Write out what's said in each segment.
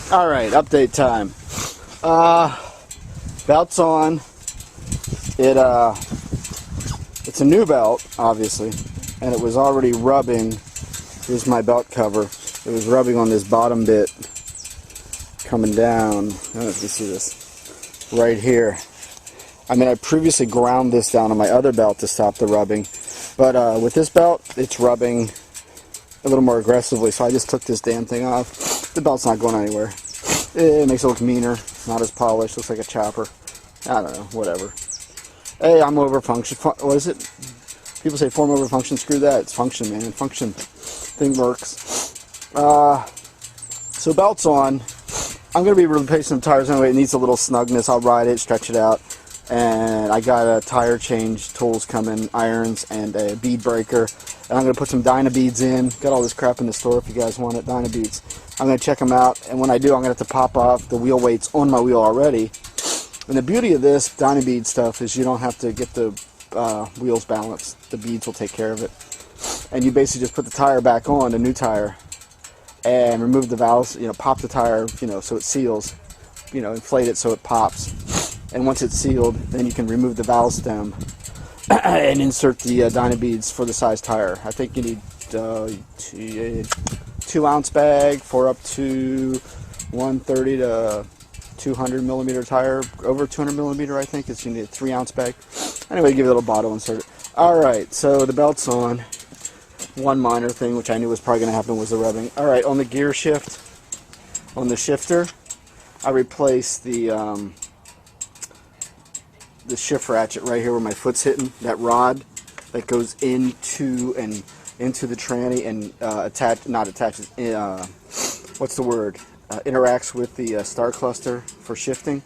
Alright, update time. Belt's on. It's a new belt, obviously, and it was already rubbing. Here's my belt cover. It was rubbing on this bottom bit coming down. I don't know if you see this. Right here. I mean, I previously ground this down on my other belt to stop the rubbing, but with this belt, it's rubbing a little more aggressively, so I just took this damn thing off. The belt's not going anywhere. It makes it look meaner, not as polished, looks like a chopper. I don't know, whatever. Hey, I'm over function. What is it? People say form over function. Screw that. It's function, man. Function. Thing works. So belt's on. I'm going to be replacing some tires anyway. It needs a little snugness. I'll ride it, stretch it out. And I got a tire change tools coming, irons, and a bead breaker. And I'm going to put some Dynabeads in. Got all this crap in the store if you guys want it, Dynabeads. I'm going to check them out, and when I do, I'm going to have to pop off the wheel weights on my wheel already. And the beauty of this Dynabead stuff is you don't have to get the wheels balanced. The beads will take care of it. And you basically just put the tire back on, the new tire, and remove the valves, pop the tire, so it seals, inflate it so it pops. And once it's sealed, then you can remove the valve stem and insert the Dynabeads for the size tire. I think you need 2-ounce bag for up to 130 to 200 millimeter tire. Over 200 millimeter, I think, you need a 3-ounce bag. Anyway, give it a little bottle, insert it. Alright, so the belt's on. One minor thing, which I knew was probably going to happen, was the rubbing. Alright, on the gear shift, on the shifter, I replaced the shift ratchet right here where my foot's hitting, that rod that goes into the tranny and interacts with the star cluster for shifting.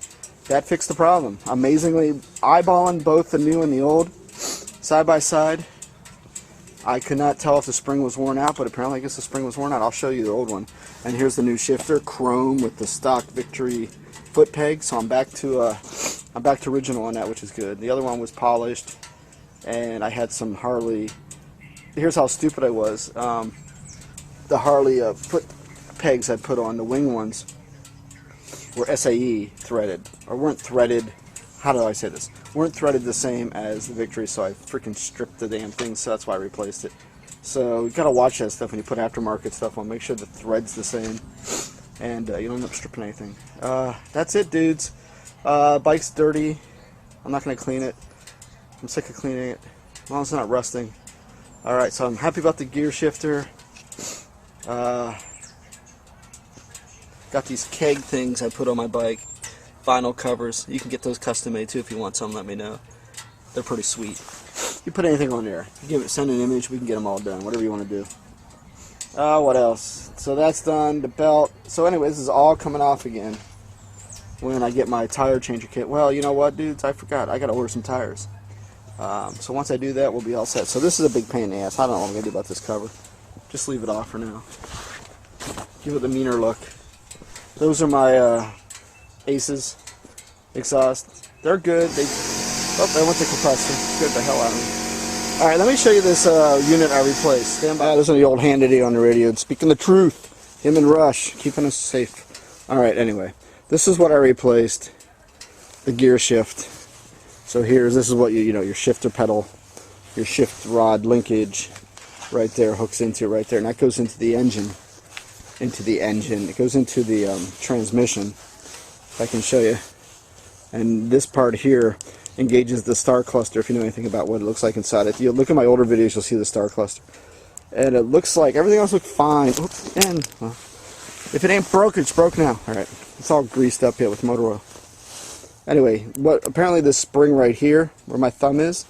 That fixed the problem. Amazingly, eyeballing both the new and the old side by side, I could not tell if the spring was worn out, but apparently I guess the spring was worn out. I'll show you the old one. And here's the new shifter, chrome with the stock Victory foot peg. So I'm back to original on that, which is good. The other one was polished, and I had some Harley. Here's how stupid I was. The Harley foot pegs I put on, the wing ones, were SAE threaded, or weren't threaded. How do I say this? Weren't threaded the same as the Victory, so I freaking stripped the damn thing. So that's why I replaced it. So you gotta watch that stuff when you put aftermarket stuff on. Make sure the thread's the same, and you don't end up stripping anything. That's it, dudes. Bike's dirty. I'm not gonna clean it. I'm sick of cleaning it. As long as it's not rusting. Alright, so I'm happy about the gear shifter. Got these keg things I put on my bike. Vinyl covers. You can get those custom made too if you want some, let me know. They're pretty sweet. You put anything on there. You send an image, we can get them all done. Whatever you want to do. What else? So that's done. The belt. So anyway, this is all coming off again when I get my tire changer kit. Well, you know what, dudes? I forgot. I got to order some tires. So once I do that, we'll be all set. So this is a big pain in the ass. I don't know what I'm going to do about this cover. Just leave it off for now. Give it the meaner look. Those are my Aces exhaust. They're good. I went to compressor. Scared the hell out of me. Alright, let me show you this unit I replaced. Stand by. Listen to the old Hannity on the radio. Speaking the truth. Him and Rush. Keeping us safe. Alright, anyway. This is what I replaced. The gear shift. So this is what your shifter pedal, your shift rod linkage right there hooks into right there. And that goes into the engine. It goes into the transmission. If I can show you. And this part here engages the star cluster, if you know anything about what it looks like inside. If you look at my older videos, you'll see the star cluster. And it looks like everything else looks fine. Oops, and well, if it ain't broke, it's broke now. Alright, it's all greased up here with motor oil. Anyway, apparently this spring right here, where my thumb is,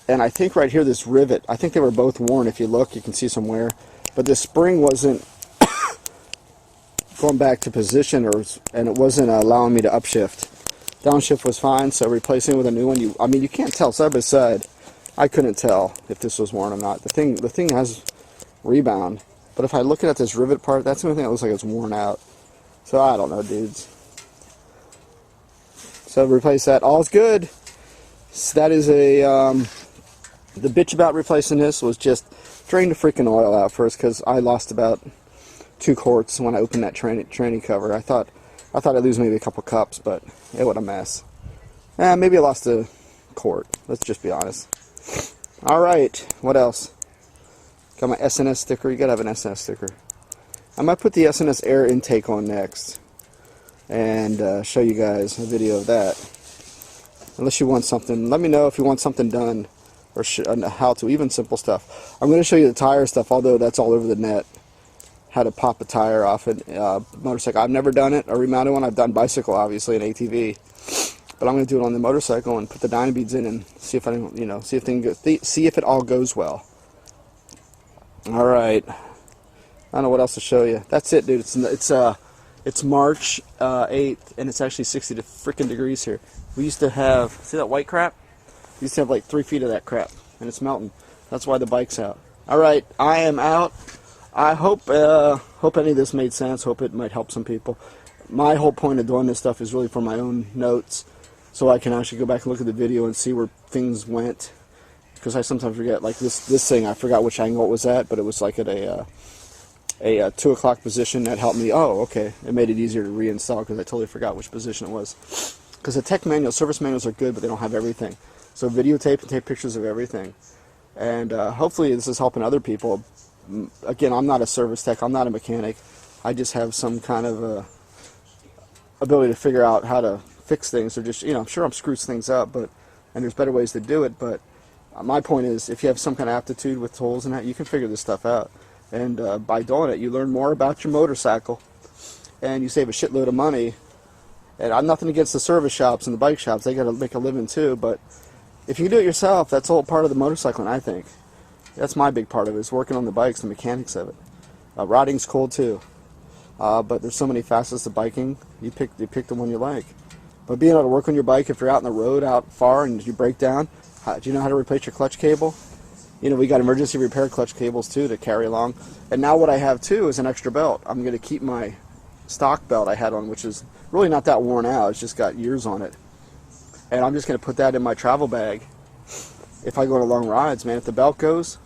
and I think right here this rivet, I think they were both worn. If you look, you can see some wear. But this spring wasn't going back to position, and it wasn't allowing me to upshift. Downshift was fine, so replacing it with a new one, you can't tell side by side. I couldn't tell if this was worn or not. The thing has rebound, but if I look at this rivet part, that's the only thing that looks like it's worn out. So I don't know, dudes. So replace that. All's good. So that is the bitch about replacing this was just drain the freaking oil out first, because I lost about 2 quarts when I opened that tranny cover. I thought I'd lose maybe a couple cups, but what a mess. Maybe I lost a quart. Let's just be honest. All right, what else? Got my SNS sticker. You gotta have an SNS sticker. I might put the SNS air intake on next and show you guys a video of that. Unless you want something, let me know if you want something done or how to, even simple stuff. I'm going to show you the tire stuff, although that's all over the net. How to pop a tire off a motorcycle. I've never done it, a remounted one. I've done bicycle, obviously, an ATV. But I'm going to do it on the motorcycle and put the Dynabeads in and see if I, see if it all goes well. All right. I don't know what else to show you. That's it, dude. It's March 8th, and it's actually 60 freaking degrees here. We used to have, see that white crap? We used to have like 3 feet of that crap, and it's melting. That's why the bike's out. All right, I am out. I hope any of this made sense. Hope it might help some people. My whole point of doing this stuff is really for my own notes, so I can actually go back and look at the video and see where things went. Because I sometimes forget, like this thing, I forgot which angle it was at, but it was like at a 2 o'clock position. That helped me. Oh, okay. It made it easier to reinstall because I totally forgot which position it was. Because the tech manual, service manuals are good, but they don't have everything. So videotape and take pictures of everything. And hopefully this is helping other people. Again, I'm not a service tech. I'm not a mechanic. I just have some kind of ability to figure out how to fix things. Or just, I'm sure I'm screws things up, and there's better ways to do it. But my point is, if you have some kind of aptitude with tools and that, you can figure this stuff out. And by doing it, you learn more about your motorcycle, and you save a shitload of money. And I'm nothing against the service shops and the bike shops. They got to make a living too. But if you can do it yourself, that's all part of the motorcycling, I think. That's my big part of it, is working on the bikes, the mechanics of it. Riding's cool too. But there's so many facets to biking. You pick the one you like. But being able to work on your bike, if you're out on the road, out far, and you break down, do you know how to replace your clutch cable? We got emergency repair clutch cables too to carry along. And now what I have too is an extra belt. I'm going to keep my stock belt I had on, which is really not that worn out. It's just got years on it. And I'm just going to put that in my travel bag. If I go on long rides, man, if the belt goes,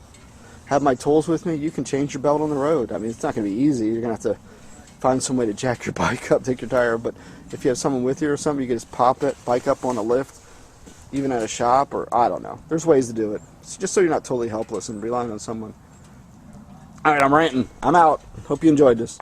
have my tools with me, you can change your belt on the road. I mean, it's not going to be easy. You're going to have to find some way to jack your bike up, take your tire. But if you have someone with you or something, you can just pop that bike up on a lift, even at a shop, or I don't know. There's ways to do it. It's just so you're not totally helpless and relying on someone. All right, I'm ranting. I'm out. Hope you enjoyed this.